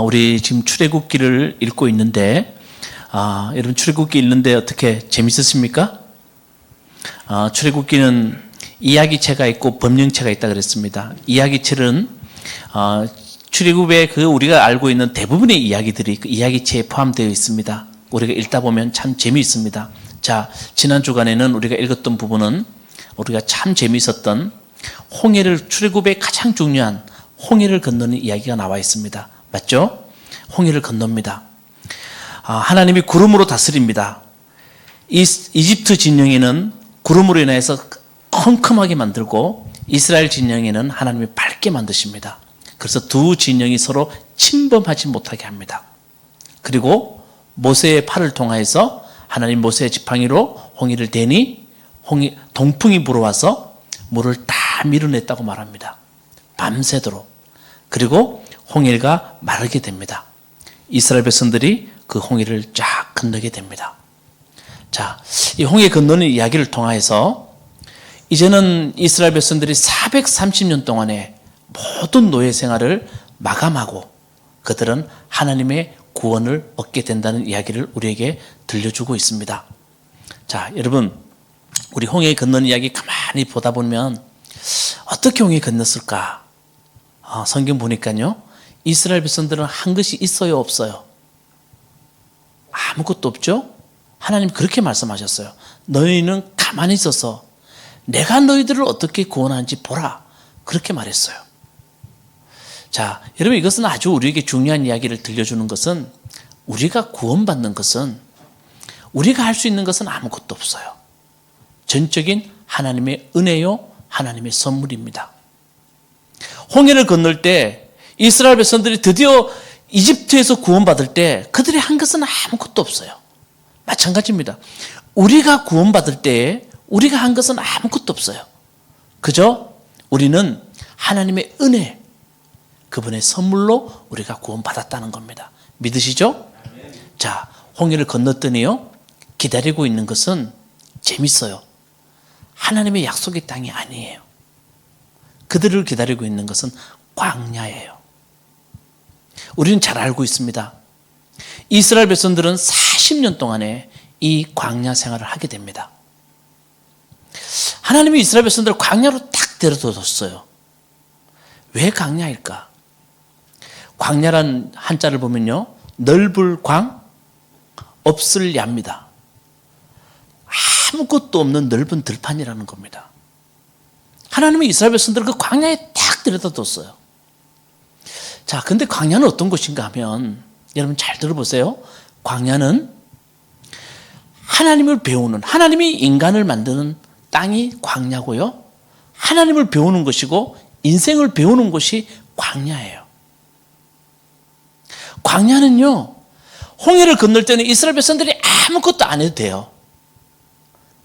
우리 지금 출애굽기를 읽고 있는데, 여러분 출애굽기 읽는데 어떻게 재밌었습니까? 출애굽기는 이야기체가 있고 법령체가 있다 그랬습니다. 이야기체는 출애굽의 우리가 알고 있는 대부분의 이야기들이 그 이야기체에 포함되어 있습니다. 우리가 읽다 보면 참 재미있습니다. 자, 지난 주간에는 우리가 읽었던 부분은 우리가 참 재미있었던 출애굽의 가장 중요한 홍해를 건너는 이야기가 나와 있습니다. 맞죠? 홍해를 건넙니다. 하나님이 구름으로 다스립니다. 이집트 진영에는 구름으로 인해서 컴컴하게 만들고 이스라엘 진영에는 하나님이 밝게 만드십니다. 그래서 두 진영이 서로 침범하지 못하게 합니다. 그리고 모세의 팔을 통하여서 하나님 모세의 지팡이로 홍해를 대니 동풍이 불어와서 물을 다 밀어냈다고 말합니다. 밤새도록. 그리고 홍해가 마르게 됩니다. 이스라엘 백성들이 그 홍해를 쫙 건너게 됩니다. 자, 이 홍해 건너는 이야기를 통해서 이제는 이스라엘 백성들이 430년 동안의 모든 노예 생활을 마감하고 그들은 하나님의 구원을 얻게 된다는 이야기를 우리에게 들려주고 있습니다. 자, 여러분, 우리 홍해 건너는 이야기 가만히 보다 보면 어떻게 홍해 건넜을까? 성경 보니까요, 이스라엘 백성들은 한 것이 있어요, 없어요? 아무것도 없죠? 하나님 그렇게 말씀하셨어요. 너희는 가만히 있어서 내가 너희들을 어떻게 구원하는지 보라. 그렇게 말했어요. 자, 여러분, 이것은 아주 우리에게 중요한 이야기를 들려주는 것은 우리가 구원받는 것은 우리가 할 수 있는 것은 아무것도 없어요. 전적인 하나님의 은혜요, 하나님의 선물입니다. 홍해를 건널 때 이스라엘 백성들이 드디어 이집트에서 구원받을 때 그들이 한 것은 아무것도 없어요. 마찬가지입니다. 우리가 구원받을 때 우리가 한 것은 아무것도 없어요. 그저 우리는 하나님의 은혜, 그분의 선물로 우리가 구원받았다는 겁니다. 믿으시죠? 자, 홍해를 건넜더니요, 기다리고 있는 것은 재밌어요. 하나님의 약속의 땅이 아니에요. 그들을 기다리고 있는 것은 광야예요. 우리는 잘 알고 있습니다. 이스라엘 백성들은 40년 동안에 이 광야 생활을 하게 됩니다. 하나님이 이스라엘 백성들을 광야로 딱 데려뒀어요. 왜 광야일까? 광야란 한자를 보면요, 넓을 광, 없을 야입니다. 아무것도 없는 넓은 들판이라는 겁니다. 하나님이 이스라엘 백성들을 그 광야에 딱 데려다뒀어요. 자, 근데 광야는 어떤 곳인가 하면, 여러분 잘 들어보세요. 광야는 하나님을 배우는, 하나님이 인간을 만드는 땅이 광야고요, 하나님을 배우는 것이고 인생을 배우는 곳이 광야예요. 광야는요, 홍해를 건널 때는 이스라엘 백성들이 아무것도 안 해도 돼요.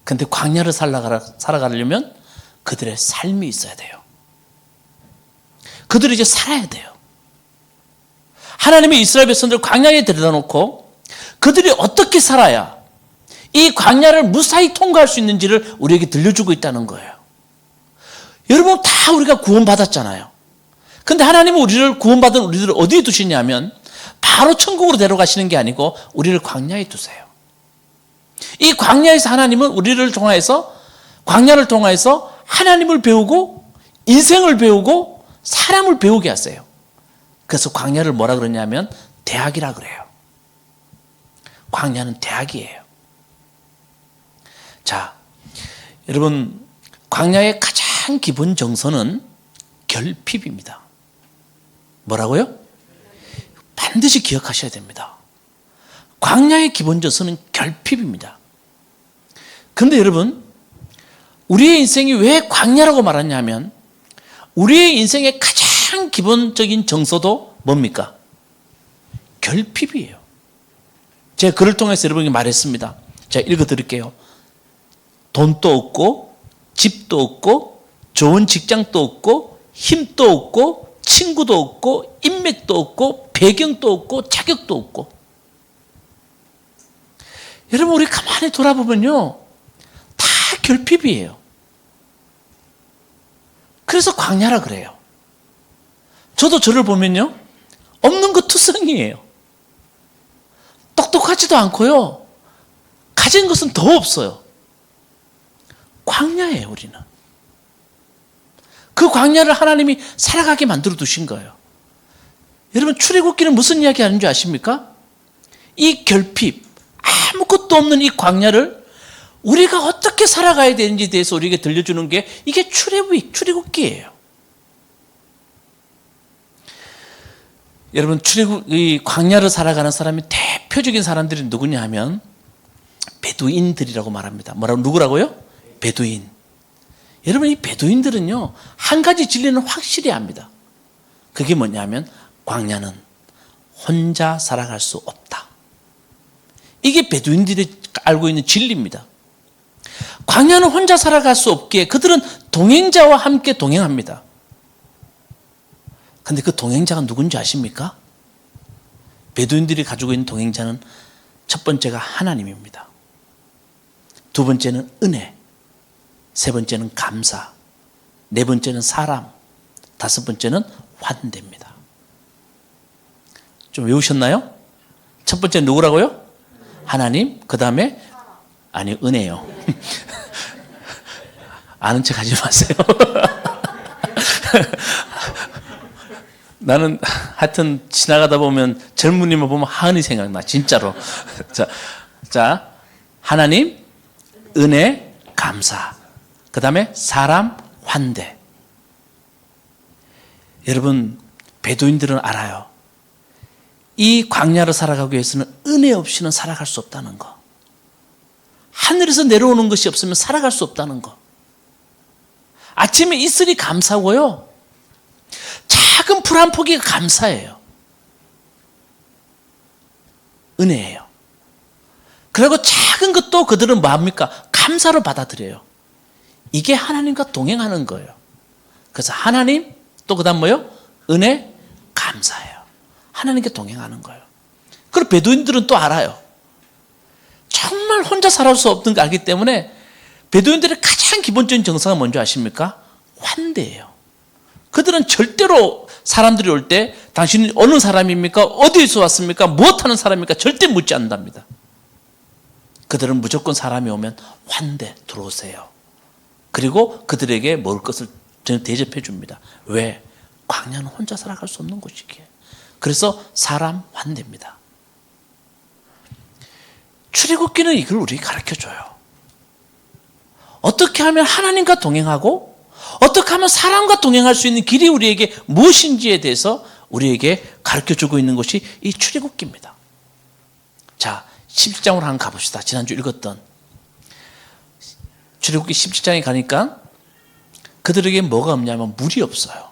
근데 광야를 살아가려면 그들의 삶이 있어야 돼요. 그들이 이제 살아야 돼요. 하나님이 이스라엘 백성들을 광야에 데려다 놓고 그들이 어떻게 살아야 이 광야를 무사히 통과할 수 있는지를 우리에게 들려주고 있다는 거예요. 여러분, 다 우리가 구원받았잖아요. 근데 하나님은 구원받은 우리들을 어디에 두시냐면 바로 천국으로 데려가시는 게 아니고 우리를 광야에 두세요. 이 광야에서 하나님은 우리를 통하여서, 광야를 통하여서 하나님을 배우고 인생을 배우고 사람을 배우게 하세요. 그래서 광야를 뭐라 그러냐면 대학이라 그래요. 광야는 대학이에요. 자, 여러분, 광야의 가장 기본 정서는 결핍입니다. 뭐라고요? 반드시 기억하셔야 됩니다. 광야의 기본 정서는 결핍입니다. 그런데 여러분, 우리의 인생이 왜 광야라고 말하냐면 우리의 인생의 가장 기본적인 정서도 뭡니까? 결핍이에요. 제가 글을 통해서 여러분에게 말했습니다. 제가 읽어드릴게요. 돈도 없고 집도 없고 좋은 직장도 없고 힘도 없고 친구도 없고 인맥도 없고 배경도 없고 자격도 없고. 여러분, 우리 가만히 돌아보면요, 다 결핍이에요. 그래서 광야라 그래요. 저도 저를 보면요, 없는 거 투성이에요. 똑똑하지도 않고요. 가진 것은 더 없어요. 광야예요, 우리는. 그 광야를 하나님이 살아가게 만들어 두신 거예요. 여러분, 출애굽기는 무슨 이야기 하는 줄 아십니까? 이 결핍, 아무것도 없는 이 광야를 우리가 어떻게 살아가야 되는지에 대해서 우리에게 들려주는 게 이게 출애굽기예요. 여러분, 이 광야를 살아가는 사람이 대표적인 사람들이 누구냐 하면 베두인들이라고 말합니다. 누구라고요? 베두인. 여러분, 이 베두인들은요, 한 가지 진리는 확실히 압니다. 그게 뭐냐면 광야는 혼자 살아갈 수 없다. 이게 베두인들이 알고 있는 진리입니다. 광야는 혼자 살아갈 수 없기에 그들은 동행자와 함께 동행합니다. 그런데 그 동행자가 누군지 아십니까? 베두인들이 가지고 있는 동행자는 첫 번째가 하나님입니다. 두 번째는 은혜, 세 번째는 감사, 네 번째는 사람, 다섯 번째는 환대입니다. 좀 외우셨나요? 첫 번째 누구라고요? 하나님, 그 다음에 아니 은혜요. 아는 척 하지 마세요. 나는 하여튼 지나가다 보면 젊은이만 보면 하은이 생각나, 진짜로. 자, 하나님, 은혜, 감사, 그 다음에 사람, 환대. 여러분, 베두인들은 알아요. 이 광야를 살아가기 위해서는 은혜 없이는 살아갈 수 없다는 거. 하늘에서 내려오는 것이 없으면 살아갈 수 없다는 거. 아침에 이슬이 감사고요, 작은 풀 한 포기가 감사해요. 은혜예요. 그리고 작은 것도 그들은 뭐합니까? 감사로 받아들여요. 이게 하나님과 동행하는 거예요. 그래서 하나님, 또 그 다음 뭐요? 은혜, 감사예요. 하나님께 동행하는 거예요. 그리고 베두인들은 또 알아요. 정말 혼자 살아갈 수 없는 걸 알기 때문에 베두인들의 가장 기본적인 정서가 뭔지 아십니까? 환대예요. 그들은 절대로 사람들이 올 때 당신은 어느 사람입니까? 어디에서 왔습니까? 무엇하는 사람입니까? 절대 묻지 않는답니다. 그들은 무조건 사람이 오면 환대, 들어오세요. 그리고 그들에게 먹을 것을 대접해 줍니다. 왜? 광야는 혼자 살아갈 수 없는 곳이기에. 그래서 사람 환대입니다. 출애굽기는 이걸 우리에게 가르쳐줘요. 어떻게 하면 하나님과 동행하고 어떻게 하면 사람과 동행할 수 있는 길이 우리에게 무엇인지에 대해서 우리에게 가르쳐주고 있는 것이 이 출애굽기입니다. 자, 17장으로 한번 가봅시다. 지난주 읽었던 출애굽기 17장에 가니까 그들에게 뭐가 없냐면 물이 없어요.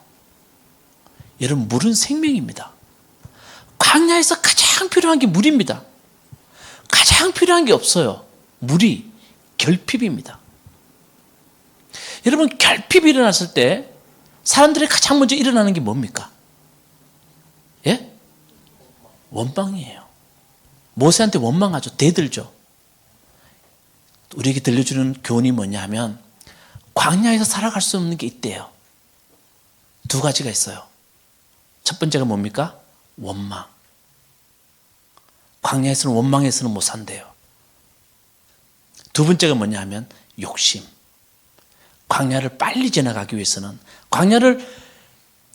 여러분, 물은 생명입니다. 광야에서 가장 필요한 게 물입니다. 가장 필요한 게 없어요. 물이 결핍입니다. 여러분, 결핍이 일어났을 때 사람들이 가장 먼저 일어나는 게 뭡니까? 예? 원망이에요. 모세한테 원망하죠. 대들죠. 우리에게 들려주는 교훈이 뭐냐 하면 광야에서 살아갈 수 없는 게 있대요. 두 가지가 있어요. 첫 번째가 뭡니까? 원망. 광야에서는 원망해서는 못 산대요. 두 번째가 뭐냐 하면 욕심. 광야를 빨리 지나가기 위해서는, 광야를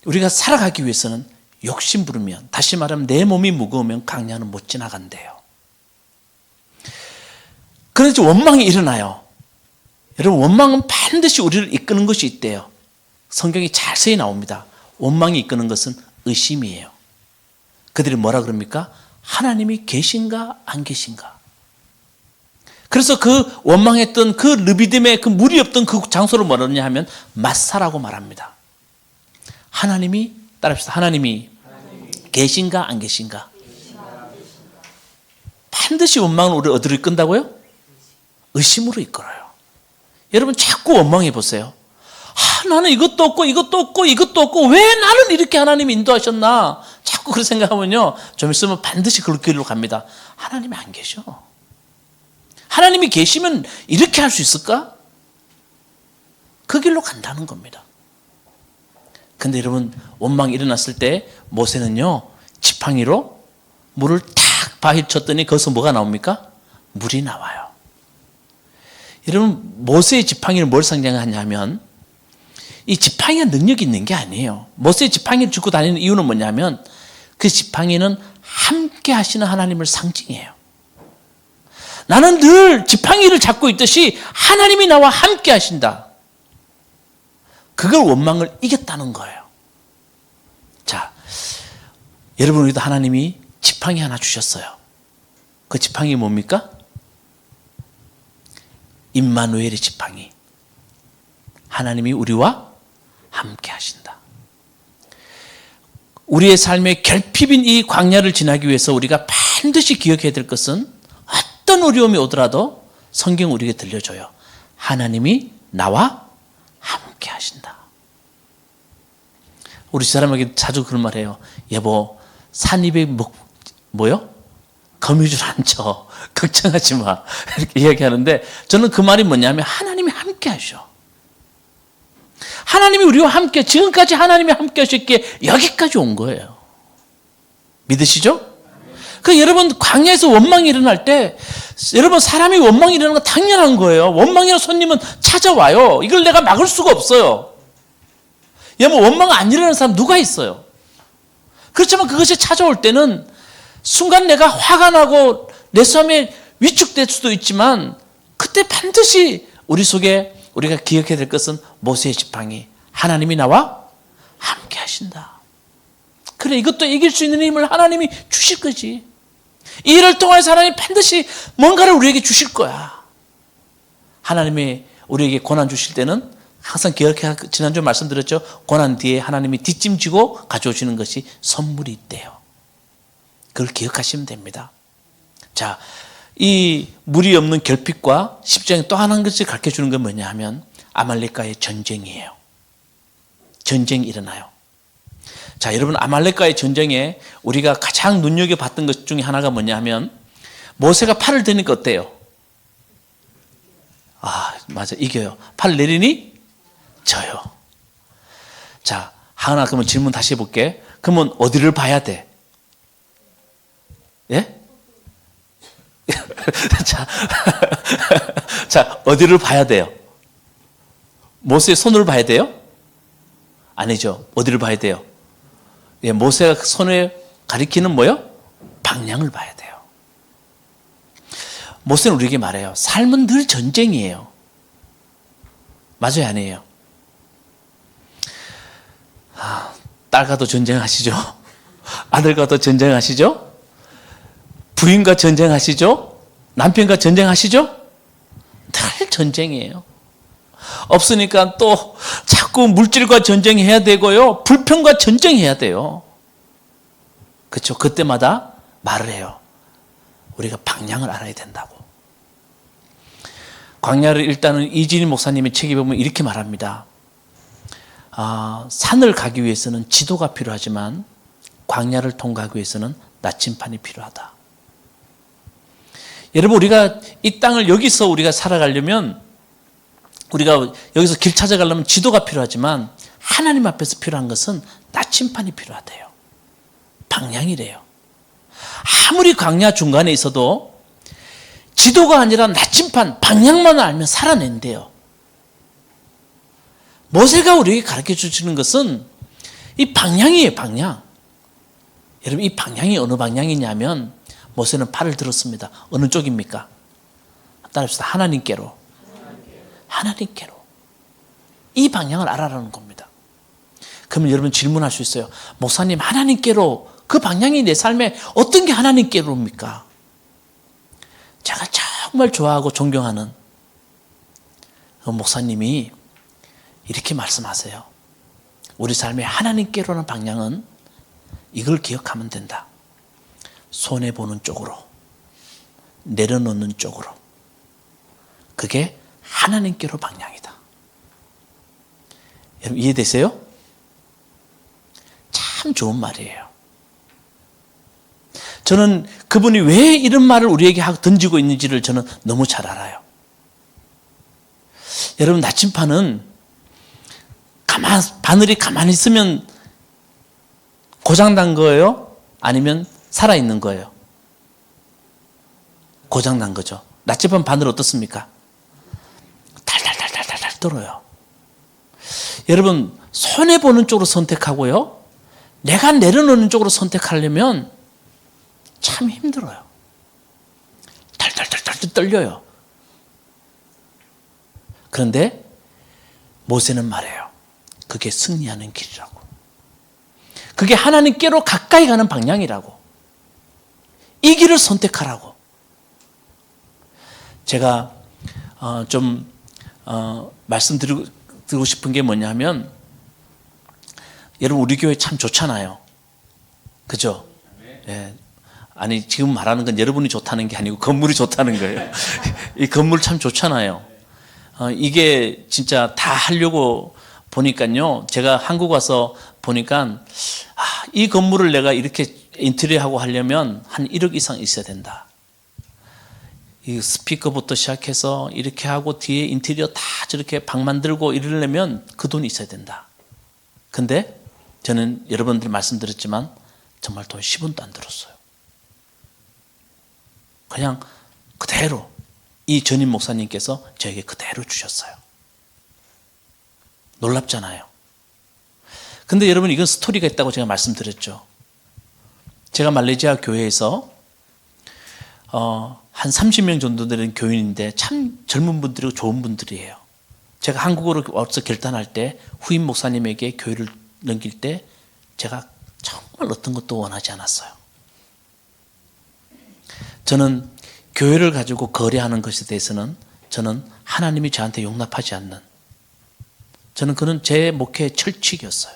우리가 살아가기 위해서는 욕심 부르면, 다시 말하면 내 몸이 무거우면 광야는 못 지나간대요. 그래서 원망이 일어나요. 여러분, 원망은 반드시 우리를 이끄는 것이 있대요. 성경이 자세히 나옵니다. 원망이 이끄는 것은 의심이에요. 그들이 뭐라 그럽니까? 하나님이 계신가 안 계신가? 그래서 그 원망했던 그 르비딤의 그 물이 없던 그 장소를 뭐라냐 하면 마사라고 말합니다. 하나님이, 따라합시다. 하나님이 계신가 안 계신가? 반드시 원망은 우리 어디로 이끈다고요? 의심으로 이끌어요. 여러분, 자꾸 원망해 보세요. 나는 이것도 없고 이것도 없고 이것도 없고 왜 나는 이렇게 하나님이 인도하셨나? 자꾸 그렇게 생각하면요, 좀 있으면 반드시 그 길로 갑니다. 하나님이 안 계셔. 하나님이 계시면 이렇게 할 수 있을까? 그 길로 간다는 겁니다. 근데 여러분, 원망이 일어났을 때 모세는요, 지팡이로 물을 탁 파헤쳤더니 거기서 뭐가 나옵니까? 물이 나와요. 여러분, 모세의 지팡이를 뭘 상징하냐면 이 지팡이가 능력이 있는 게 아니에요. 모세의 지팡이를 짚고 다니는 이유는 뭐냐면 그 지팡이는 함께 하시는 하나님을 상징해요. 나는 늘 지팡이를 잡고 있듯이 하나님이 나와 함께 하신다. 그걸 원망을 이겼다는 거예요. 자, 여러분, 우리도 하나님이 지팡이 하나 주셨어요. 그 지팡이 뭡니까? 임마누엘의 지팡이. 하나님이 우리와 함께 하신다. 우리의 삶의 결핍인 이 광야를 지나기 위해서 우리가 반드시 기억해야 될 것은 어떤 어려움이 오더라도 성경 우리에게 들려줘요. 하나님이 나와 함께 하신다. 우리 집사람에게 자주 그런 말 해요. 여보, 산 입에 뭐요? 거미줄 안 쳐. 걱정하지 마. 이렇게 이야기하는데 저는 그 말이 뭐냐면 하나님이 함께 하셔. 하나님이 우리와 함께, 지금까지 하나님이 함께 하셨기에 여기까지 온 거예요. 믿으시죠? 그 여러분, 광야에서 원망이 일어날 때 여러분, 사람이 원망이 일어나는 건 당연한 거예요. 원망이라는 손님은 찾아와요. 이걸 내가 막을 수가 없어요. 여러분, 원망 안 일어나는 사람 누가 있어요? 그렇지만 그것이 찾아올 때는 순간 내가 화가 나고 내 삶에 위축될 수도 있지만 그때 반드시 우리 속에 우리가 기억해야 될 것은 모세의 지팡이, 하나님이 나와 함께 하신다. 그래, 이것도 이길 수 있는 힘을 하나님이 주실 거지. 이 일을 통해서 하나님이 반드시 뭔가를 우리에게 주실 거야. 하나님이 우리에게 고난 주실 때는 항상 기억해, 지난주에 말씀드렸죠. 고난 뒤에 하나님이 뒷짐지고 가져오시는 것이 선물이 있대요. 그걸 기억하시면 됩니다. 자, 이 물이 없는 결핍과 십자가에 또 하나 것을 가르쳐주는 건 뭐냐 하면 아말렉과의 전쟁이에요. 전쟁이 일어나요. 자, 여러분, 아말렉과의 전쟁에 우리가 가장 눈여겨봤던 것 중에 하나가 뭐냐 하면 모세가 팔을 드니까 어때요? 아, 맞아, 이겨요. 팔 내리니 져요. 자, 하나 그러면 질문 다시 해볼게. 그러면 어디를 봐야 돼? 예? 자, 어디를 봐야 돼요? 모세의 손을 봐야 돼요? 아니죠. 어디를 봐야 돼요? 예, 모세가 손에 가리키는 뭐요? 방향을 봐야 돼요. 모세는 우리에게 말해요. 삶은 늘 전쟁이에요. 맞아요, 아니에요? 딸과도 전쟁하시죠? 아들과도 전쟁하시죠? 부인과 전쟁하시죠? 남편과 전쟁하시죠? 늘 전쟁이에요. 없으니까 또 자꾸 물질과 전쟁해야 되고요. 불평과 전쟁해야 돼요. 그렇죠? 그때마다 말을 해요. 우리가 방향을 알아야 된다고. 광야를 일단은 이진희 목사님의 책에 보면 이렇게 말합니다. 산을 가기 위해서는 지도가 필요하지만 광야를 통과하기 위해서는 나침판이 필요하다. 여러분, 우리가 이 땅을 여기서 우리가 살아가려면 우리가 여기서 길 찾아가려면 지도가 필요하지만 하나님 앞에서 필요한 것은 나침판이 필요하대요. 방향이래요. 아무리 광야 중간에 있어도 지도가 아니라 나침판, 방향만 알면 살아낸대요. 모세가 우리에게 가르쳐 주시는 것은 이 방향이에요, 방향. 여러분, 이 방향이 어느 방향이냐면 모세는 팔을 들었습니다. 어느 쪽입니까? 따라합시다. 하나님께로. 하나님께로. 이 방향을 알아라는 겁니다. 그러면 여러분 질문할 수 있어요. 목사님, 하나님께로, 그 방향이 내 삶에 어떤 게 하나님께로입니까? 제가 정말 좋아하고 존경하는 그 목사님이 이렇게 말씀하세요. 우리 삶의 하나님께로는 방향은 이걸 기억하면 된다. 손해보는 쪽으로, 내려놓는 쪽으로. 그게 하나님께로 방향이다. 여러분 이해되세요? 참 좋은 말이에요. 저는 그분이 왜 이런 말을 우리에게 던지고 있는지를 저는 너무 잘 알아요. 여러분, 나침판은 바늘이 가만히 있으면 고장난 거예요? 아니면 살아있는 거예요? 고장난 거죠. 나침반 바늘 어떻습니까? 달달달달달달 떨어요. 여러분, 손해보는 쪽으로 선택하고요, 내가 내려놓는 쪽으로 선택하려면 참 힘들어요. 달달달달 떨려요. 그런데 모세는 말해요. 그게 승리하는 길이라고. 그게 하나님께로 가까이 가는 방향이라고. 이 길을 선택하라고. 제가 말씀드리고 싶은 게 뭐냐면, 여러분 우리 교회 참 좋잖아요. 그죠? 예. 아니 지금 말하는 건 여러분이 좋다는 게 아니고 건물이 좋다는 거예요. 이 건물 참 좋잖아요. 이게 진짜 다 하려고 보니까요, 제가 한국 와서 보니까 이 건물을 내가 이렇게 인테리어하고 하려면 한 1억 이상 있어야 된다. 이 스피커부터 시작해서 이렇게 하고 뒤에 인테리어 다 저렇게 방 만들고 이러려면 그 돈이 있어야 된다. 근데 저는 여러분들 말씀드렸지만 정말 돈 10원도 안 들었어요. 그냥 그대로 이 전임 목사님께서 저에게 그대로 주셨어요. 놀랍잖아요. 근데 여러분, 이건 스토리가 있다고 제가 말씀드렸죠. 제가 말레이시아 교회에서 한 30명 정도 되는 교인인데 참 젊은 분들이고 좋은 분들이에요. 제가 한국으로 와서 결단할 때 후임 목사님에게 교회를 넘길 때 제가 정말 어떤 것도 원하지 않았어요. 저는 교회를 가지고 거래하는 것에 대해서는 저는 하나님이 저한테 용납하지 않는, 저는 그런 제 목회의 철칙이었어요.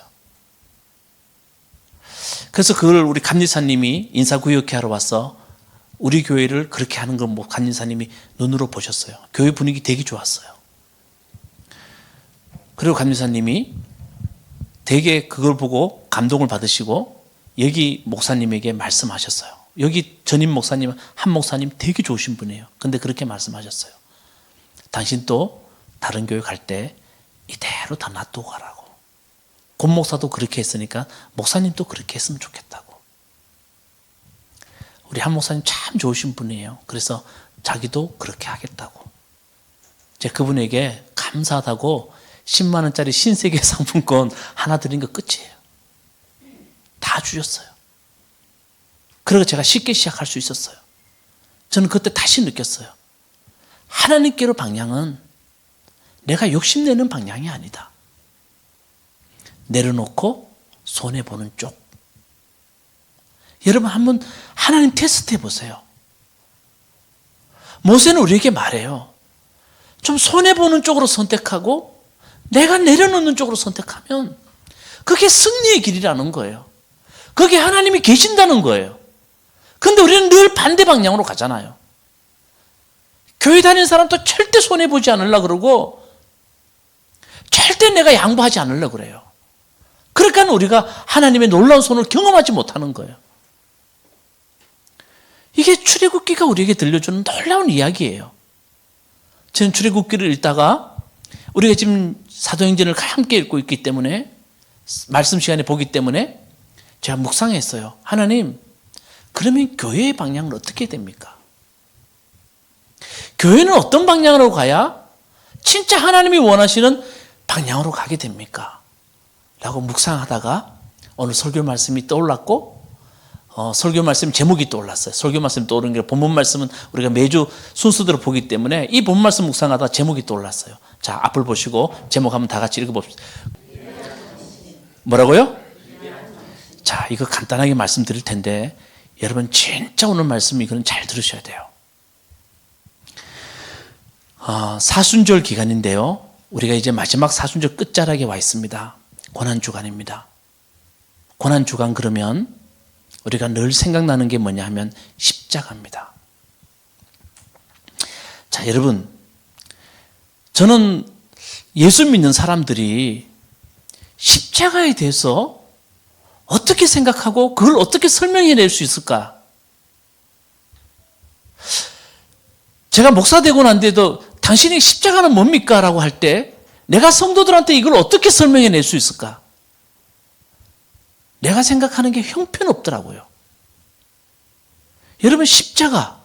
그래서 그걸 우리 감리사님이 인사구역회 하러 와서 우리 교회를 그렇게 하는 걸 감리사님이 눈으로 보셨어요. 교회 분위기 되게 좋았어요. 그리고 감리사님이 되게 그걸 보고 감동을 받으시고 여기 목사님에게 말씀하셨어요. 여기 전임 목사님, 한 목사님 되게 좋으신 분이에요. 근데 그렇게 말씀하셨어요. 당신 또 다른 교회 갈 때 이대로 다 놔두고 가라고. 권 목사도 그렇게 했으니까 목사님도 그렇게 했으면 좋겠다고. 우리 한 목사님 참 좋으신 분이에요. 그래서 자기도 그렇게 하겠다고. 제가 그분에게 감사하다고 10만 원짜리 신세계 상품권 하나 드린 거 끝이에요. 다 주셨어요. 그리고 제가 쉽게 시작할 수 있었어요. 저는 그때 다시 느꼈어요. 하나님께로 방향은 내가 욕심내는 방향이 아니다. 내려놓고 손해보는 쪽. 여러분 한번 하나님 테스트 해보세요. 모세는 우리에게 말해요. 좀 손해보는 쪽으로 선택하고 내가 내려놓는 쪽으로 선택하면 그게 승리의 길이라는 거예요. 그게 하나님이 계신다는 거예요. 근데 우리는 늘 반대 방향으로 가잖아요. 교회 다니는 사람도 절대 손해보지 않으려고 그러고 절대 내가 양보하지 않으려고 그래요. 그러니까 우리가 하나님의 놀라운 손을 경험하지 못하는 거예요. 이게 출애굽기가 우리에게 들려주는 놀라운 이야기예요. 저는 출애굽기를 읽다가 우리가 지금 사도행전을 함께 읽고 있기 때문에 말씀 시간에 보기 때문에 제가 묵상했어요. 하나님, 그러면 교회의 방향은 어떻게 됩니까? 교회는 어떤 방향으로 가야 진짜 하나님이 원하시는 방향으로 가게 됩니까? 라고 묵상하다가 오늘 설교 말씀이 떠올랐고 설교 말씀 제목이 떠올랐어요. 설교 말씀이 떠오르는 게 본문 말씀은 우리가 매주 순서대로 보기 때문에 이 본문 말씀 묵상하다가 제목이 떠올랐어요. 자, 앞을 보시고 제목 한번 다 같이 읽어봅시다. 뭐라고요? 자, 이거 간단하게 말씀드릴 텐데 여러분 진짜 오늘 말씀 이거는 잘 들으셔야 돼요. 사순절 기간인데요. 우리가 이제 마지막 사순절 끝자락에 와 있습니다. 고난주간입니다. 고난주간 그러면 우리가 늘 생각나는 게 뭐냐 하면 십자가입니다. 자, 여러분, 저는 예수 믿는 사람들이 십자가에 대해서 어떻게 생각하고 그걸 어떻게 설명해낼 수 있을까? 제가 목사 되고 난 뒤에도 당신이 십자가는 뭡니까? 라고 할 때 내가 성도들한테 이걸 어떻게 설명해낼 수 있을까? 내가 생각하는 게 형편없더라고요. 여러분 십자가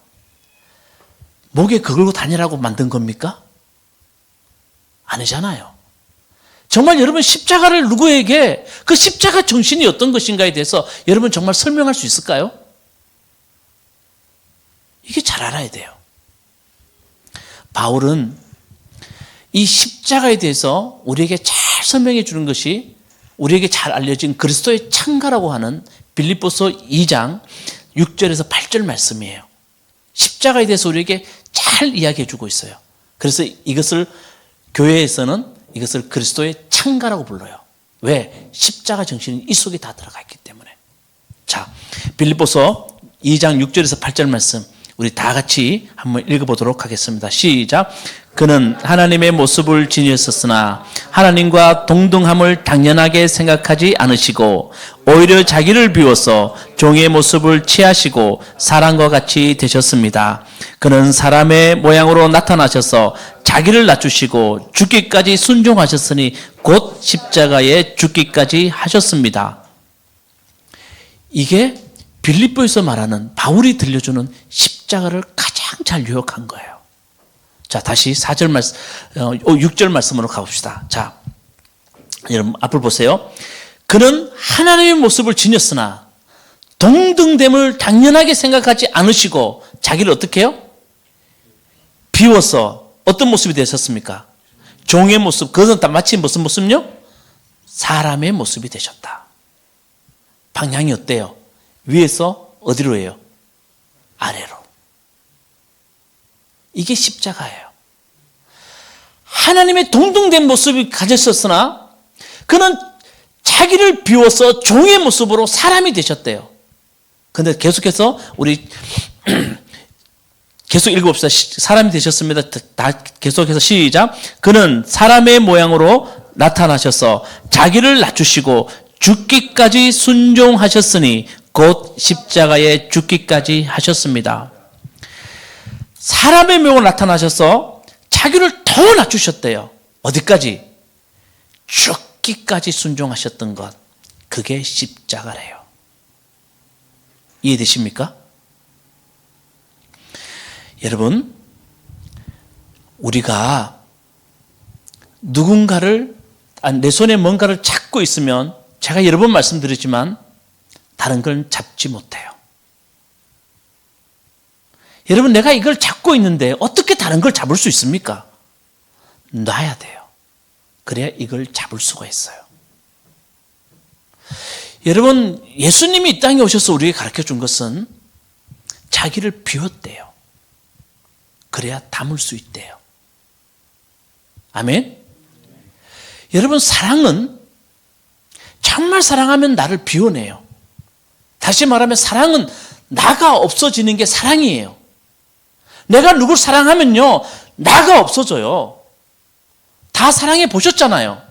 목에 걸고 다니라고 만든 겁니까? 아니잖아요. 정말 여러분 십자가를 누구에게 그 십자가 정신이 어떤 것인가에 대해서 여러분 정말 설명할 수 있을까요? 이게 잘 알아야 돼요. 바울은 이 십자가에 대해서 우리에게 잘 설명해 주는 것이 우리에게 잘 알려진 그리스도의 창가라고 하는 빌립보서 2장 6절에서 8절 말씀이에요. 십자가에 대해서 우리에게 잘 이야기해 주고 있어요. 그래서 이것을 교회에서는 이것을 그리스도의 창가라고 불러요. 왜? 십자가 정신이 이 속에 다 들어가 있기 때문에. 자, 빌립보서 2장 6절에서 8절 말씀 우리 다 같이 한번 읽어보도록 하겠습니다. 시작. 그는 하나님의 모습을 지녔었으나 하나님과 동등함을 당연하게 생각하지 않으시고 오히려 자기를 비워서 종의 모습을 취하시고 사람과 같이 되셨습니다. 그는 사람의 모양으로 나타나셔서 자기를 낮추시고 죽기까지 순종하셨으니 곧 십자가에 죽기까지 하셨습니다. 이게 빌립보에서 말하는 바울이 들려주는 십자가를 가장 잘 요약한 거예요. 자, 다시 4절 말씀, 6절 말씀으로 가봅시다. 자, 여러분 앞을 보세요. 그는 하나님의 모습을 지녔으나 동등됨을 당연하게 생각하지 않으시고 자기를 어떻게 해요? 비워서 어떤 모습이 되셨습니까? 종의 모습, 그것은 다 마치 무슨 모습요? 사람의 모습이 되셨다. 방향이 어때요? 위에서 어디로 해요? 아래로. 이게 십자가예요. 하나님의 동등된 모습이 가졌었으나 그는 자기를 비워서 종의 모습으로 사람이 되셨대요. 근데 계속해서 우리 계속 읽어봅시다. 사람이 되셨습니다. 다 계속해서 시작. 그는 사람의 모양으로 나타나셔서 자기를 낮추시고 죽기까지 순종하셨으니 곧 십자가에 죽기까지 하셨습니다. 사람의 모양으로 나타나셔서 자기를 더 낮추셨대요. 어디까지? 죽기까지 순종하셨던 것. 그게 십자가래요. 이해되십니까? 여러분, 우리가 누군가를, 내 손에 뭔가를 잡고 있으면 제가 여러 번 말씀드렸지만 다른 걸 잡지 못해요. 여러분, 내가 이걸 잡고 있는데 어떻게 다른 걸 잡을 수 있습니까? 놔야 돼요. 그래야 이걸 잡을 수가 있어요. 여러분, 예수님이 이 땅에 오셔서 우리에게 가르쳐 준 것은 자기를 비웠대요. 그래야 담을 수 있대요. 아멘? 여러분, 사랑은 정말 사랑하면 나를 비워내요. 다시 말하면 사랑은 나가 없어지는 게 사랑이에요. 내가 누굴 사랑하면요, 나가 없어져요. 다 사랑해 보셨잖아요.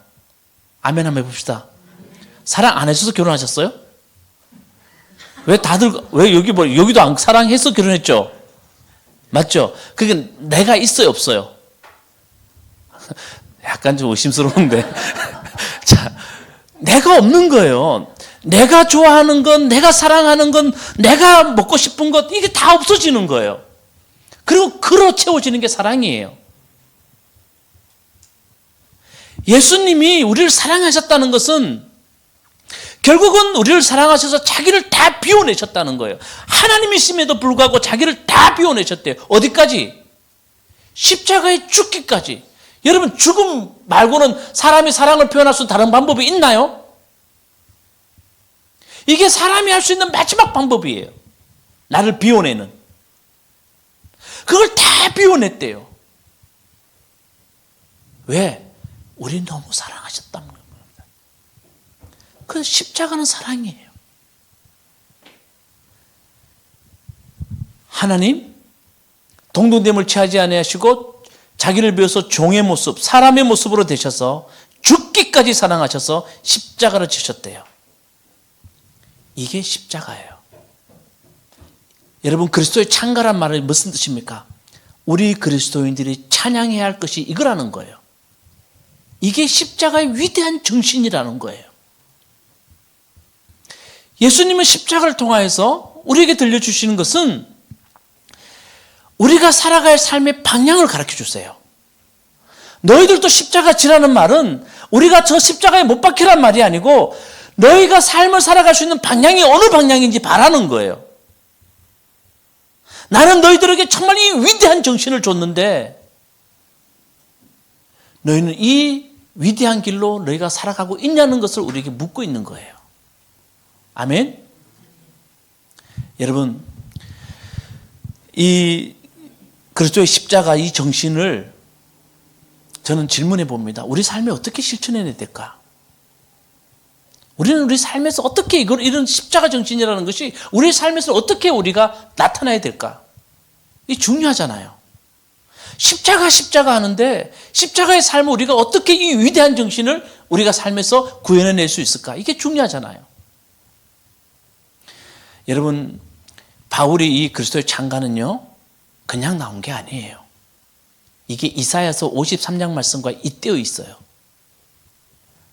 아멘 한번 해봅시다. 사랑 안 해줘서 결혼하셨어요? 왜 여기도 안 사랑해서 결혼했죠? 맞죠? 그게 내가 있어요, 없어요? 약간 좀 의심스러운데. 자, 내가 없는 거예요. 내가 좋아하는 건, 내가 사랑하는 건, 내가 먹고 싶은 것, 이게 다 없어지는 거예요. 그리고 그로 채워지는 게 사랑이에요. 예수님이 우리를 사랑하셨다는 것은 결국은 우리를 사랑하셔서 자기를 다 비워내셨다는 거예요. 하나님이심에도 불구하고 자기를 다 비워내셨대요. 어디까지? 십자가에 죽기까지. 여러분, 죽음 말고는 사람이 사랑을 표현할 수 있는 다른 방법이 있나요? 이게 사람이 할 수 있는 마지막 방법이에요. 나를 비워내는. 그걸 다 비워냈대요. 왜? 우리 너무 사랑하셨다는 겁니다. 그 십자가는 사랑이에요. 하나님 동등됨을 취하지 아니하시고 자기를 비워서 종의 모습, 사람의 모습으로 되셔서 죽기까지 사랑하셔서 십자가를 지셨대요. 이게 십자가예요. 여러분, 그리스도의 창가란 말은 무슨 뜻입니까? 우리 그리스도인들이 찬양해야 할 것이 이거라는 거예요. 이게 십자가의 위대한 정신이라는 거예요. 예수님은 십자가를 통하여서 우리에게 들려주시는 것은 우리가 살아갈 삶의 방향을 가르쳐 주세요. 너희들도 십자가 지라는 말은 우리가 저 십자가에 못 박히란 말이 아니고 너희가 삶을 살아갈 수 있는 방향이 어느 방향인지 바라는 거예요. 나는 너희들에게 정말 이 위대한 정신을 줬는데 너희는 이 위대한 길로 너희가 살아가고 있냐는 것을 우리에게 묻고 있는 거예요. 아멘? 여러분, 이 그리스도의 십자가 이 정신을 저는 질문해 봅니다. 우리 삶에 어떻게 실천해야 될까? 우리는 우리 삶에서 어떻게 이런 십자가 정신이라는 것이 우리 삶에서 어떻게 우리가 나타나야 될까? 이게 중요하잖아요. 십자가 하는데 십자가의 삶을 우리가 어떻게 이 위대한 정신을 우리가 삶에서 구현해낼 수 있을까? 이게 중요하잖아요. 여러분, 바울이 이 그리스도의 창가는요, 그냥 나온 게 아니에요. 이게 이사야서 53장 말씀과 잇대어 있어요.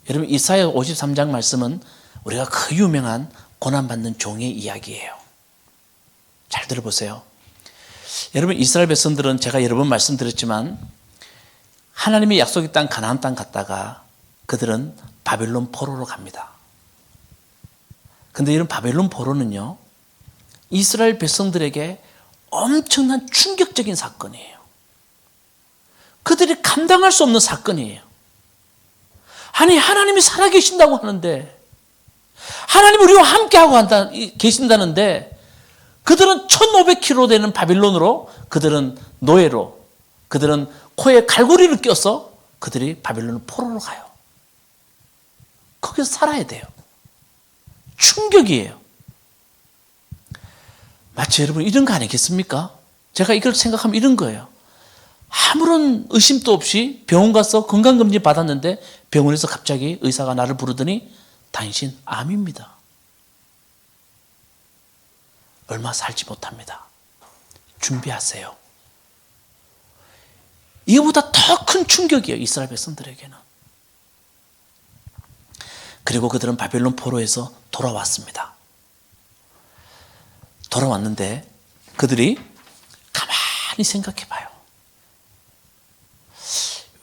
여러분, 이사야 53장 말씀은 우리가 그 유명한 고난받는 종의 이야기예요. 잘 들어보세요. 여러분, 이스라엘 백성들은 제가 여러 번 말씀드렸지만 하나님의 약속의 땅 가나안 땅 갔다가 그들은 바벨론 포로로 갑니다. 그런데 이런 바벨론 포로는요, 이스라엘 백성들에게 엄청난 충격적인 사건이에요. 그들이 감당할 수 없는 사건이에요. 아니, 하나님이 살아계신다고 하는데, 하나님이 우리와 함께하고 계신다는데, 그들은 1500km 되는 바빌론으로, 그들은 노예로, 그들은 코에 갈고리를 껴서 그들이 바빌론 포로로 가요. 거기서 살아야 돼요. 충격이에요. 마치 여러분 이런 거 아니겠습니까? 제가 이걸 생각하면 이런 거예요. 아무런 의심도 없이 병원 가서 건강검진 받았는데 병원에서 갑자기 의사가 나를 부르더니 당신 암입니다. 얼마 살지 못합니다. 준비하세요. 이거보다 더 큰 충격이에요. 이스라엘 백성들에게는. 그리고 그들은 바벨론 포로에서 돌아왔습니다. 돌아왔는데 그들이 가만히 생각해 봐요.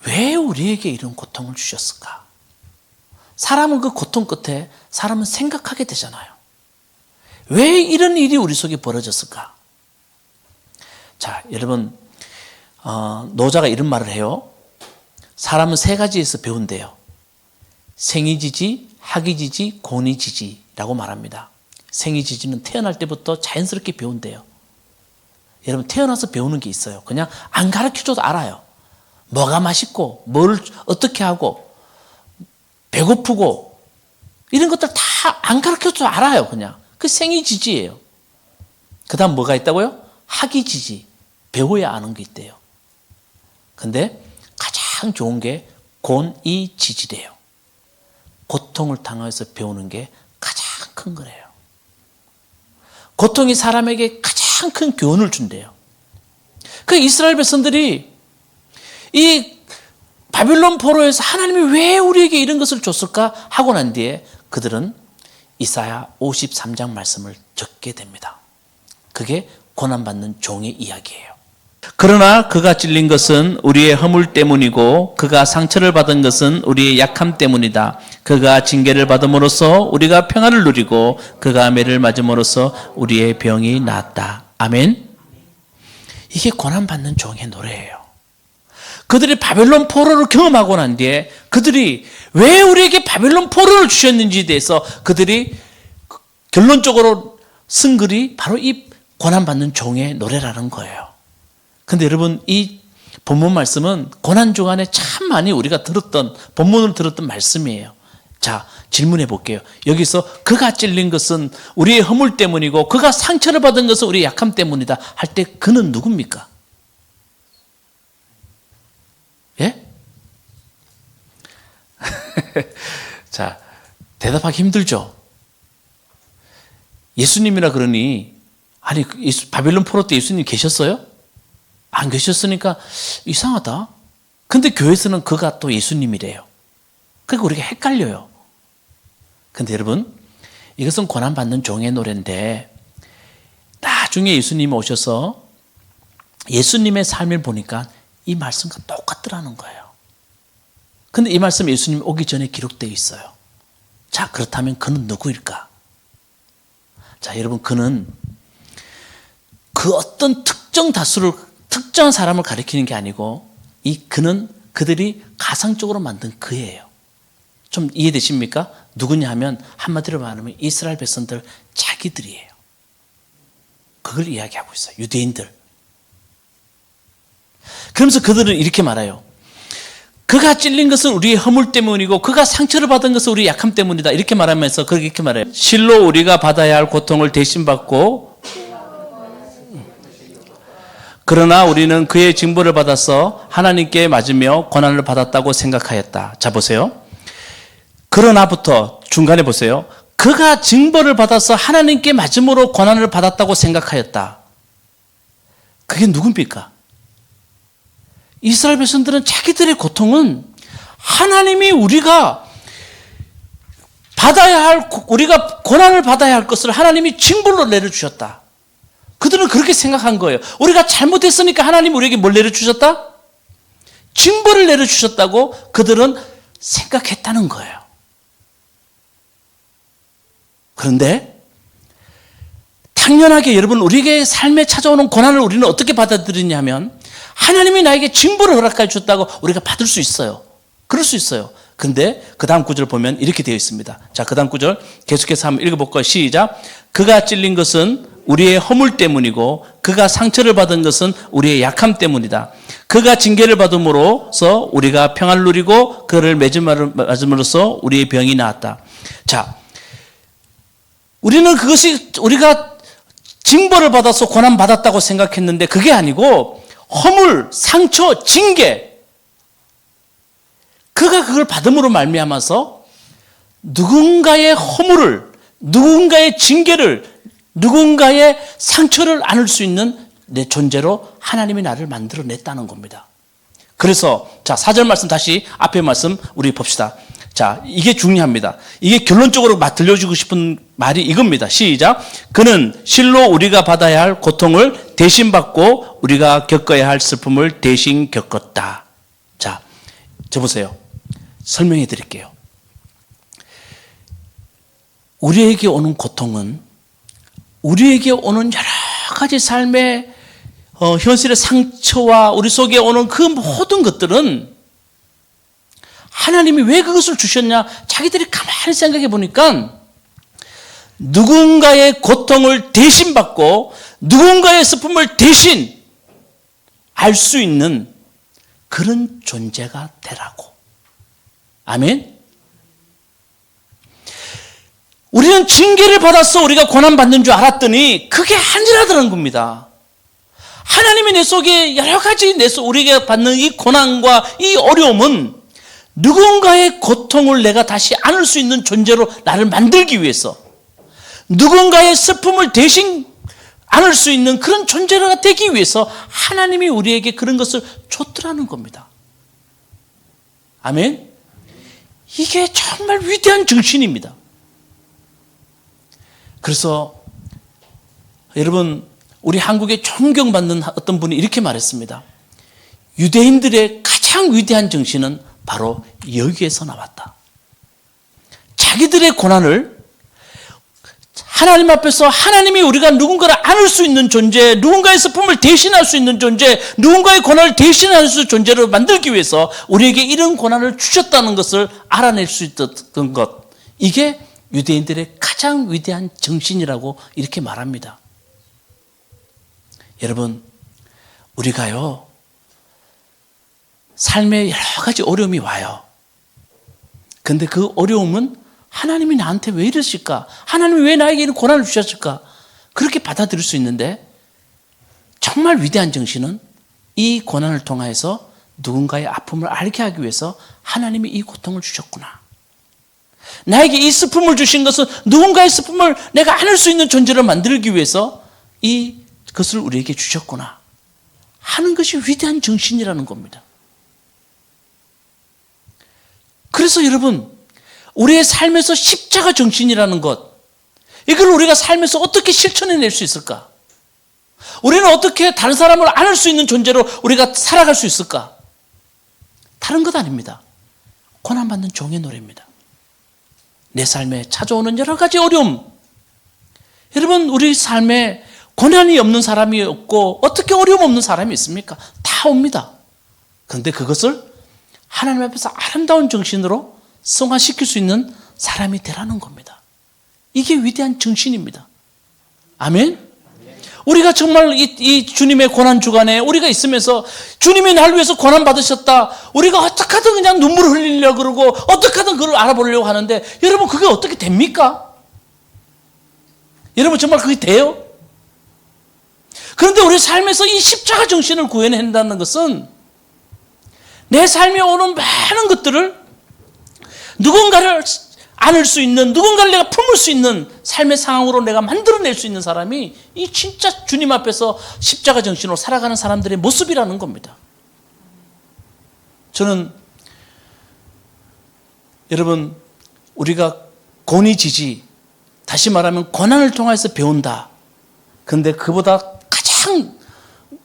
왜 우리에게 이런 고통을 주셨을까? 사람은 그 고통 끝에 사람은 생각하게 되잖아요. 왜 이런 일이 우리 속에 벌어졌을까? 자, 여러분, 노자가 이런 말을 해요. 사람은 세 가지에서 배운대요. 생이지지, 학이지지, 권이지지라고 말합니다. 생이지지는 태어날 때부터 자연스럽게 배운대요. 여러분, 태어나서 배우는 게 있어요. 그냥 안 가르쳐줘도 알아요. 뭐가 맛있고, 뭘 어떻게 하고, 배고프고, 이런 것들 다 안 가르쳐줘도 알아요. 그냥. 그 생이지지예요. 그 다음 뭐가 있다고요? 학이지지. 배워야 아는 게 있대요. 근데 가장 좋은 게 권이지지래요. 고통을 당해서 배우는 게 가장 큰 거래요. 고통이 사람에게 가장 큰 교훈을 준대요. 그 이스라엘 백성들이 이 바빌론 포로에서 하나님이 왜 우리에게 이런 것을 줬을까 하고 난 뒤에 그들은 이사야 53장 말씀을 적게 됩니다. 그게 고난받는 종의 이야기예요. 그러나 그가 찔린 것은 우리의 허물 때문이고 그가 상처를 받은 것은 우리의 약함 때문이다. 그가 징계를 받음으로써 우리가 평안을 누리고 그가 매를 맞음으로써 우리의 병이 나았다. 아멘. 이게 고난받는 종의 노래예요. 그들이 바벨론 포로를 경험하고 난 뒤에 그들이 왜 우리에게 바벨론 포로를 주셨는지에 대해서 그들이 결론적으로 쓴 글이 바로 이 고난받는 종의 노래라는 거예요. 근데 여러분, 이 본문 말씀은 고난 주간에 참 많이 우리가 들었던, 본문을 들었던 말씀이에요. 자, 질문해 볼게요. 여기서 그가 찔린 것은 우리의 허물 때문이고 그가 상처를 받은 것은 우리의 약함 때문이다 할 때 그는 누굽니까? 예? 자, 대답하기 힘들죠? 예수님이라 그러니, 아니, 바빌론 포로 때 예수님 계셨어요? 안 계셨으니까 이상하다. 근데 교회에서는 그가 또 예수님이래요. 그러니까 우리가 헷갈려요. 근데 여러분, 이것은 고난받는 종의 노래인데 나중에 예수님이 오셔서 예수님의 삶을 보니까 이 말씀과 똑같더라는 거예요. 근데 이 말씀 예수님이 오기 전에 기록되어 있어요. 자, 그렇다면 그는 누구일까? 자, 여러분, 그는 그 어떤 특정한 사람을 가리키는 게 아니고 그는 그들이 가상적으로 만든 그예요. 좀 이해되십니까? 누구냐 하면 한마디로 말하면 이스라엘 백성들 자기들이에요. 그걸 이야기하고 있어요. 유대인들. 그러면서 그들은 이렇게 말해요. 그가 찔린 것은 우리의 허물 때문이고 그가 상처를 받은 것은 우리의 약함 때문이다. 이렇게 말하면서 그렇게 말해요. 실로 우리가 받아야 할 고통을 대신 받고 그러나 우리는 그의 징벌을 받아서 하나님께 맞으며 고난을 받았다고 생각하였다. 자, 보세요. 그러나부터 중간에 보세요. 그가 징벌을 받아서 하나님께 맞음으로 고난을 받았다고 생각하였다. 그게 누굽니까? 이스라엘 백성들은 자기들의 고통은 하나님이 우리가 우리가 고난을 받아야 할 것을 하나님이 징벌로 내려주셨다. 그들은 그렇게 생각한 거예요. 우리가 잘못했으니까 하나님 우리에게 뭘 내려주셨다? 징벌을 내려주셨다고 그들은 생각했다는 거예요. 그런데 당연하게 여러분, 우리에게 삶에 찾아오는 고난을 우리는 어떻게 받아들이냐면 하나님이 나에게 징벌을 허락해 주셨다고 우리가 받을 수 있어요. 그럴 수 있어요. 근데 그 다음 구절 보면 이렇게 되어 있습니다. 자, 그 다음 구절 계속해서 한번 읽어볼까요? 시작. 그가 찔린 것은 우리의 허물 때문이고 그가 상처를 받은 것은 우리의 약함 때문이다. 그가 징계를 받음으로써 우리가 평안을 누리고 그를 맞음으로써 우리의 병이 나았다. 자, 우리는 우리가 징벌을 받아서 고난 받았다고 생각했는데 그게 아니고 허물, 상처, 징계, 그가 그걸 받음으로 말미암아서 누군가의 허물을, 누군가의 징계를, 누군가의 상처를 안을 수 있는 내 존재로 하나님이 나를 만들어냈다는 겁니다. 그래서 자, 4절 말씀 다시 앞에 말씀 우리 봅시다. 자, 이게 중요합니다. 이게 결론적으로 들려주고 싶은 말이 이겁니다. 시작. 그는 실로 우리가 받아야 할 고통을 대신 받고 우리가 겪어야 할 슬픔을 대신 겪었다. 자, 저 보세요. 설명해 드릴게요. 우리에게 오는 고통은 우리에게 오는 여러 가지 삶의 현실의 상처와 우리 속에 오는 그 모든 것들은 하나님이 왜 그것을 주셨냐? 자기들이 가만히 생각해 보니까 누군가의 고통을 대신 받고 누군가의 슬픔을 대신 알 수 있는 그런 존재가 되라고. 아멘. 우리는 징계를 받아서 우리가 고난받는 줄 알았더니 그게 아니라는 겁니다. 하나님이 내 속에 여러 가지 우리가 받는 이 고난과 이 어려움은 누군가의 고통을 내가 다시 안을 수 있는 존재로 나를 만들기 위해서, 누군가의 슬픔을 대신 안을 수 있는 그런 존재가 되기 위해서 하나님이 우리에게 그런 것을 줬더라는 겁니다. 아멘. 이게 정말 위대한 정신입니다. 그래서 여러분, 우리 한국에 존경받는 어떤 분이 이렇게 말했습니다. 유대인들의 가장 위대한 정신은 바로 여기에서 나왔다. 자기들의 고난을 하나님 앞에서 하나님이 우리가 누군가를 안을 수 있는 존재, 누군가의 슬픔을 대신할 수 있는 존재, 누군가의 고난을 대신할 수 있는 존재로 만들기 위해서 우리에게 이런 고난을 주셨다는 것을 알아낼 수 있었던 것, 이게 유대인들의 가장 위대한 정신이라고 이렇게 말합니다. 여러분, 우리가요, 삶에 여러 가지 어려움이 와요. 근데 그 어려움은 하나님이 나한테 왜 이러실까? 하나님이 왜 나에게 이런 고난을 주셨을까? 그렇게 받아들일 수 있는데, 정말 위대한 정신은 이 고난을 통해서 누군가의 아픔을 알게 하기 위해서 하나님이 이 고통을 주셨구나. 나에게 이 슬픔을 주신 것은 누군가의 슬픔을 내가 안을 수 있는 존재를 만들기 위해서 이것을 우리에게 주셨구나 하는 것이 위대한 정신이라는 겁니다. 그래서 여러분, 우리의 삶에서 십자가 정신이라는 것, 이걸 우리가 삶에서 어떻게 실천해낼 수 있을까? 우리는 어떻게 다른 사람을 안을 수 있는 존재로 우리가 살아갈 수 있을까? 다른 것 아닙니다. 고난받는 종의 노래입니다. 내 삶에 찾아오는 여러 가지 어려움. 여러분, 우리 삶에 고난이 없는 사람이 없고 어떻게 어려움 없는 사람이 있습니까? 다 옵니다. 그런데 그것을 하나님 앞에서 아름다운 정신으로 승화시킬 수 있는 사람이 되라는 겁니다. 이게 위대한 정신입니다. 아멘? 우리가 정말 이 주님의 고난 주간에 우리가 있으면서 주님이 날 위해서 고난 받으셨다. 우리가 어떻게 하든 그냥 눈물을 흘리려고 그러고 어떻게 하든 그걸 알아보려고 하는데 여러분, 그게 어떻게 됩니까? 여러분, 정말 그게 돼요? 그런데 우리 삶에서 이 십자가 정신을 구현한다는 것은 내 삶에 오는 많은 것들을 누군가를 안을 수 있는, 누군가를 내가 품을 수 있는 삶의 상황으로 내가 만들어낼 수 있는 사람이 이 진짜 주님 앞에서 십자가 정신으로 살아가는 사람들의 모습이라는 겁니다. 저는 여러분, 우리가 고니지지, 다시 말하면 고난을 통해서 배운다. 그런데 그보다 가장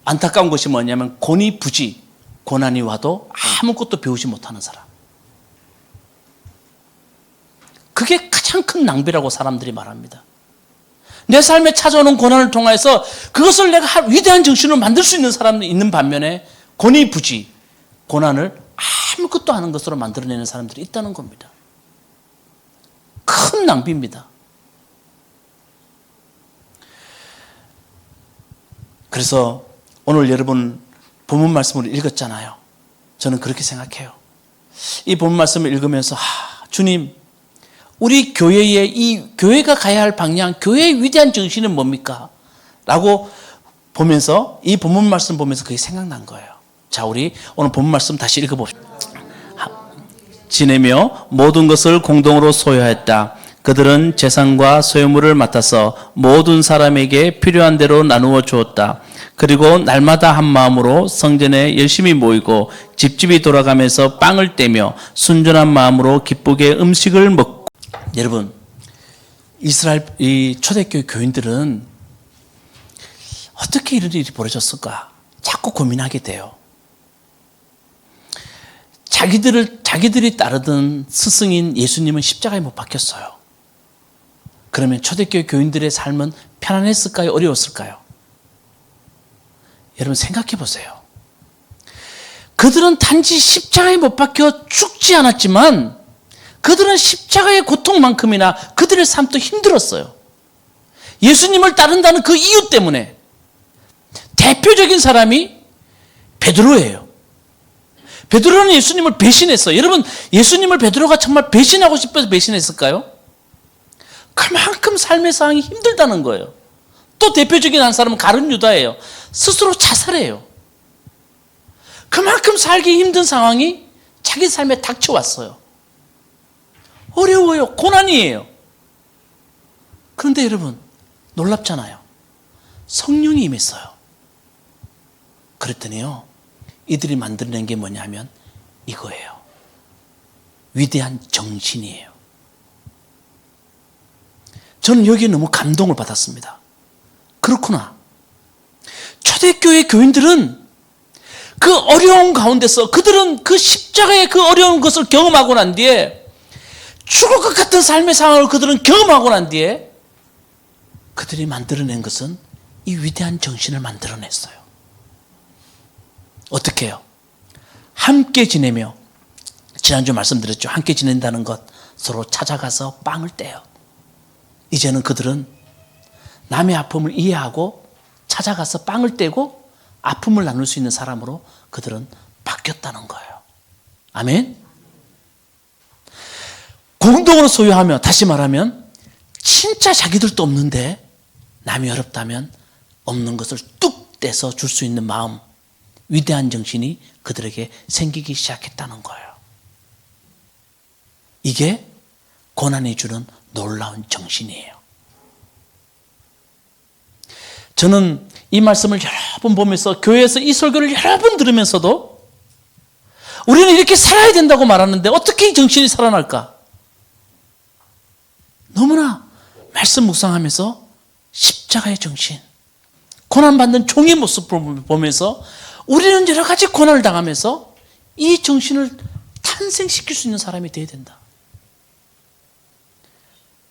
안타까운 것이 뭐냐면 고니부지, 고난이 와도 아무것도 배우지 못하는 사람. 그게 가장 큰 낭비라고 사람들이 말합니다. 내 삶에 찾아오는 고난을 통해서 그것을 내가 위대한 정신으로 만들 수 있는 사람도 있는 반면에 고니부지, 고난을 아무것도 아는 것으로 만들어내는 사람들이 있다는 겁니다. 큰 낭비입니다. 그래서 오늘 여러분 본문 말씀을 읽었잖아요. 저는 그렇게 생각해요. 이 본문 말씀을 읽으면서 주님, 우리 교회의 이 교회가 가야 할 방향, 교회의 위대한 정신은 뭡니까? 라고 보면서 이 본문 말씀 보면서 그게 생각난 거예요. 자, 우리 오늘 본문 말씀 다시 읽어봅시다. 지내며 모든 것을 공동으로 소유하였다. 그들은 재산과 소유물을 맡아서 모든 사람에게 필요한 대로 나누어 주었다. 그리고 날마다 한 마음으로 성전에 열심히 모이고 집집이 돌아가면서 빵을 떼며 순전한 마음으로 기쁘게 음식을 먹고. 여러분, 이스라엘 이 초대교회 교인들은 어떻게 이런 일이 벌어졌을까? 자꾸 고민하게 돼요. 자기들이 따르던 스승인 예수님은 십자가에 못 박혔어요. 그러면 초대교회 교인들의 삶은 편안했을까요? 어려웠을까요? 여러분, 생각해 보세요. 그들은 단지 십자가에 못 박혀 죽지 않았지만 그들은 십자가의 고통만큼이나 그들의 삶도 힘들었어요. 예수님을 따른다는 그 이유 때문에. 대표적인 사람이 베드로예요. 베드로는 예수님을 배신했어요. 여러분, 예수님을 베드로가 정말 배신하고 싶어서 배신했을까요? 그만큼 삶의 상황이 힘들다는 거예요. 또 대표적인 한 사람은 가룟 유다예요. 스스로 자살해요. 그만큼 살기 힘든 상황이 자기 삶에 닥쳐왔어요. 어려워요. 고난이에요. 그런데 여러분, 놀랍잖아요. 성령이 임했어요. 그랬더니요, 이들이 만들어낸 게 뭐냐면 이거예요. 위대한 정신이에요. 저는 여기에 너무 감동을 받았습니다. 그렇구나. 초대교회 교인들은 그 어려운 가운데서 그들은 그 십자가의 그 어려운 것을 경험하고 난 뒤에 죽을 것 같은 삶의 상황을 그들은 경험하고 난 뒤에 그들이 만들어낸 것은 이 위대한 정신을 만들어냈어요. 어떻게 해요? 함께 지내며, 지난주 말씀드렸죠. 함께 지낸다는 것, 서로 찾아가서 빵을 떼요. 이제는 그들은 남의 아픔을 이해하고 찾아가서 빵을 떼고 아픔을 나눌 수 있는 사람으로 그들은 바뀌었다는 거예요. 아멘? 공동으로 소유하며, 다시 말하면 진짜 자기들도 없는데 남이 어렵다면 없는 것을 뚝 떼서 줄 수 있는 마음, 위대한 정신이 그들에게 생기기 시작했다는 거예요. 이게 고난이 주는 놀라운 정신이에요. 저는 이 말씀을 여러 번 보면서 교회에서 이 설교를 여러 번 들으면서도 우리는 이렇게 살아야 된다고 말하는데 어떻게 이 정신이 살아날까? 너무나 말씀 묵상하면서 십자가의 정신, 고난받는 종의 모습을 보면서 우리는 여러 가지 고난을 당하면서 이 정신을 탄생시킬 수 있는 사람이 되어야 된다.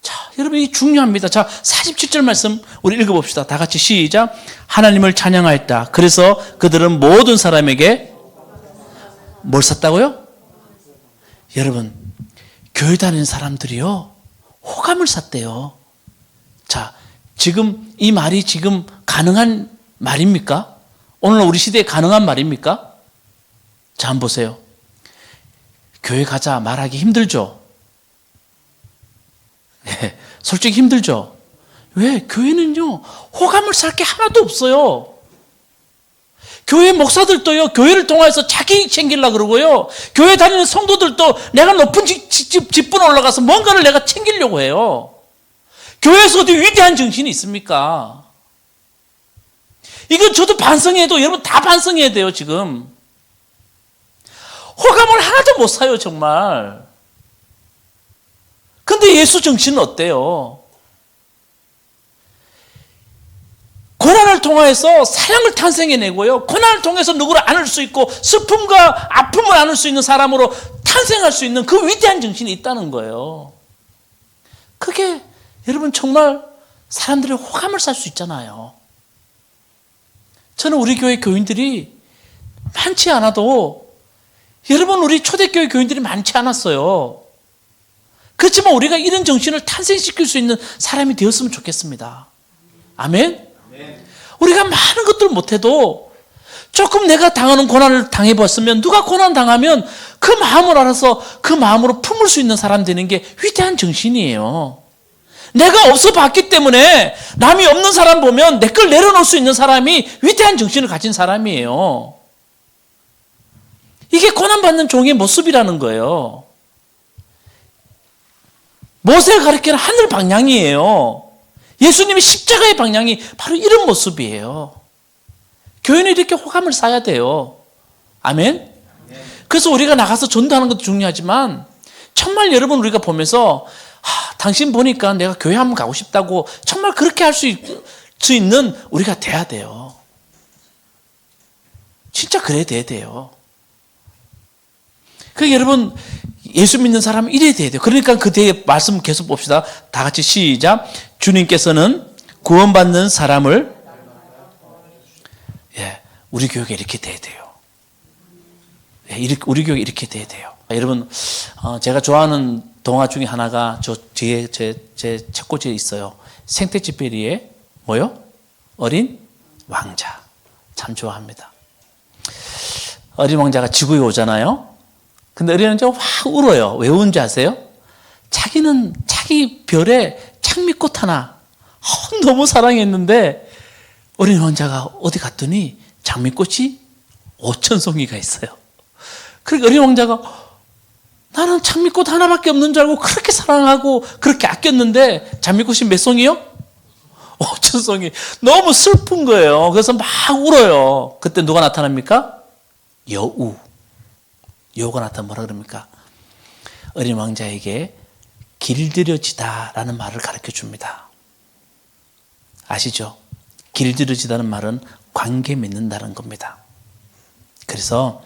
자, 여러분, 이 중요합니다. 자, 47절 말씀 우리 읽어봅시다. 다 같이 시작. 하나님을 찬양하였다. 그래서 그들은 모든 사람에게 뭘 샀다고요? 여러분, 교회 다니는 사람들이요, 호감을 샀대요. 자, 지금 이 말이 지금 가능한 말입니까? 오늘 우리 시대에 가능한 말입니까? 자, 한번 보세요. 교회 가자 말하기 힘들죠? 네, 솔직히 힘들죠? 왜? 교회는요, 호감을 살 게 하나도 없어요. 교회 목사들도요, 교회를 통해서 자기 챙기려고 그러고요, 교회 다니는 성도들도 내가 높은 직분 올라가서 뭔가를 내가 챙기려고 해요. 교회에서 어디 위대한 정신이 있습니까? 이건 저도 반성해도 여러분 다 반성해야 돼요, 지금. 호감을 하나도 못 사요, 정말. 근데 예수 정신은 어때요? 고난을 통해서 사랑을 탄생해내고요, 고난을 통해서 누구를 안을 수 있고 슬픔과 아픔을 안을 수 있는 사람으로 탄생할 수 있는 그 위대한 정신이 있다는 거예요. 그게 여러분 정말 사람들의 호감을 살 수 있잖아요. 저는 우리 교회 교인들이 많지 않아도, 여러분 우리 초대교회 교인들이 많지 않았어요. 그렇지만 우리가 이런 정신을 탄생시킬 수 있는 사람이 되었으면 좋겠습니다. 아멘? 우리가 많은 것들을 못해도 조금 내가 당하는 고난을 당해봤으면, 누가 고난 당하면 그 마음을 알아서 그 마음으로 품을 수 있는 사람 되는 게 위대한 정신이에요. 내가 없어 봤기 때문에 남이 없는 사람 보면 내 걸 내려놓을 수 있는 사람이 위대한 정신을 가진 사람이에요. 이게 고난받는 종의 모습이라는 거예요. 모세가 가리키는 하늘 방향이에요. 예수님이 십자가의 방향이 바로 이런 모습이에요. 교회는 이렇게 호감을 사야 돼요. 아멘? 그래서 우리가 나가서 전도하는 것도 중요하지만, 정말 여러분 우리가 보면서 당신 보니까 내가 교회 한번 가고 싶다고 정말 그렇게 할 수 있는 우리가 돼야 돼요. 진짜 그래야 돼요. 그러니까 여러분, 예수 믿는 사람은 이래야 돼요. 그러니까 그 뒤에 말씀 계속 봅시다. 다 같이 시작. 주님께서는 구원받는 사람을, 우리 교회가 이렇게 돼야 돼요. 우리 교회가 이렇게 돼야 돼요. 여러분, 제가 좋아하는 동화 중에 하나가 저 뒤에 제 책꽂이에 있어요. 생태쥐페리의 뭐요? 어린 왕자. 참 좋아합니다. 어린 왕자가 지구에 오잖아요. 근데 어린 왕자가 확 울어요. 왜 우는지 아세요? 자기는 자기 별에 장미꽃 하나 너무 사랑했는데, 어린 왕자가 어디 갔더니 장미꽃이 5,000송이가 있어요. 그러니까 어린 왕자가, 나는 장미꽃 하나밖에 없는 줄 알고 그렇게 사랑하고 그렇게 아꼈는데 장미꽃이 몇 송이요? 5,000송이. 너무 슬픈 거예요. 그래서 막 울어요. 그때 누가 나타납니까? 여우가 나타나면 뭐라 그럽니까? 어린 왕자에게 길들여지다라는 말을 가르쳐 줍니다. 아시죠? 길들여지다는 말은 관계 맺는다는 겁니다. 그래서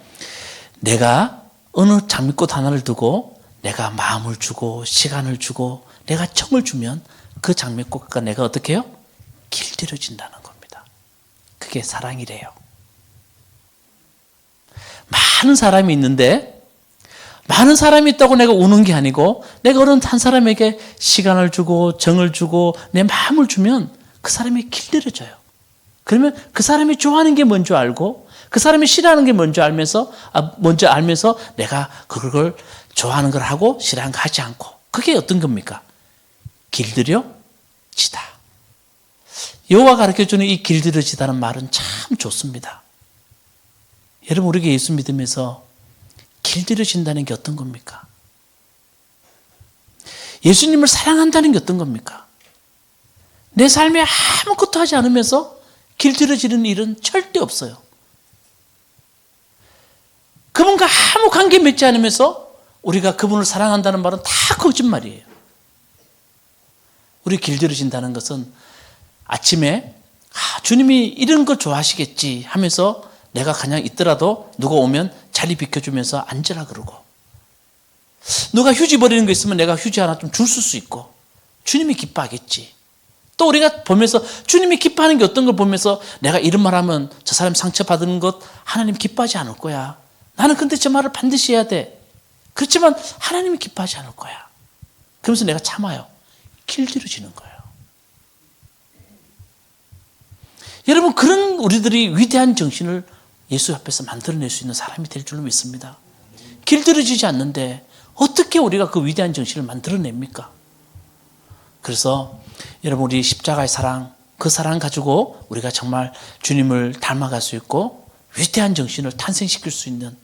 내가 어느 장미꽃 하나를 두고 내가 마음을 주고 시간을 주고 내가 정을 주면 그 장미꽃과 내가 어떻게 해요? 길들여진다는 겁니다. 그게 사랑이래요. 많은 사람이 있는데, 많은 사람이 있다고 내가 우는 게 아니고, 내가 어느 한 사람에게 시간을 주고 정을 주고 내 마음을 주면 그 사람이 길들여져요. 그러면 그 사람이 좋아하는 게 뭔지 알고, 그 사람이 싫어하는 게 뭔지 알면서 내가 그걸 좋아하는 걸 하고 싫어하는 거 하지 않고, 그게 어떤 겁니까? 길들여지다. 여호와가 가르쳐주는 이 길들여지다는 말은 참 좋습니다. 여러분, 우리가 예수 믿으면서 길들여진다는 게 어떤 겁니까? 예수님을 사랑한다는 게 어떤 겁니까? 내 삶에 아무것도 하지 않으면서 길들여지는 일은 절대 없어요. 그분과 아무 관계 맺지 않으면서 우리가 그분을 사랑한다는 말은 다 거짓말이에요. 우리 길들여진다는 것은 아침에 주님이 이런 거 좋아하시겠지 하면서 내가 그냥 있더라도 누가 오면 자리 비켜주면서 앉으라 그러고, 누가 휴지 버리는 거 있으면 내가 휴지 하나 좀 줄 수 있고, 주님이 기뻐하겠지. 또 우리가 보면서 주님이 기뻐하는 게 어떤 걸 보면서 내가 이런 말 하면 저 사람 상처받는 것 하나님 기뻐하지 않을 거야. 나는 근데 저 말을 반드시 해야 돼. 그렇지만 하나님이 기뻐하지 않을 거야. 그러면서 내가 참아요. 길들여지는 거예요. 여러분, 그런 우리들이 위대한 정신을 예수 앞에서 만들어낼 수 있는 사람이 될 줄로 믿습니다. 길들여지지 않는데 어떻게 우리가 그 위대한 정신을 만들어냅니까? 그래서 여러분, 우리 십자가의 사랑, 그 사랑 가지고 우리가 정말 주님을 닮아갈 수 있고 위대한 정신을 탄생시킬 수 있는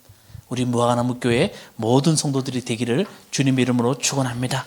우리 무화과나무 교회 모든 성도들이 되기를 주님의 이름으로 축원합니다.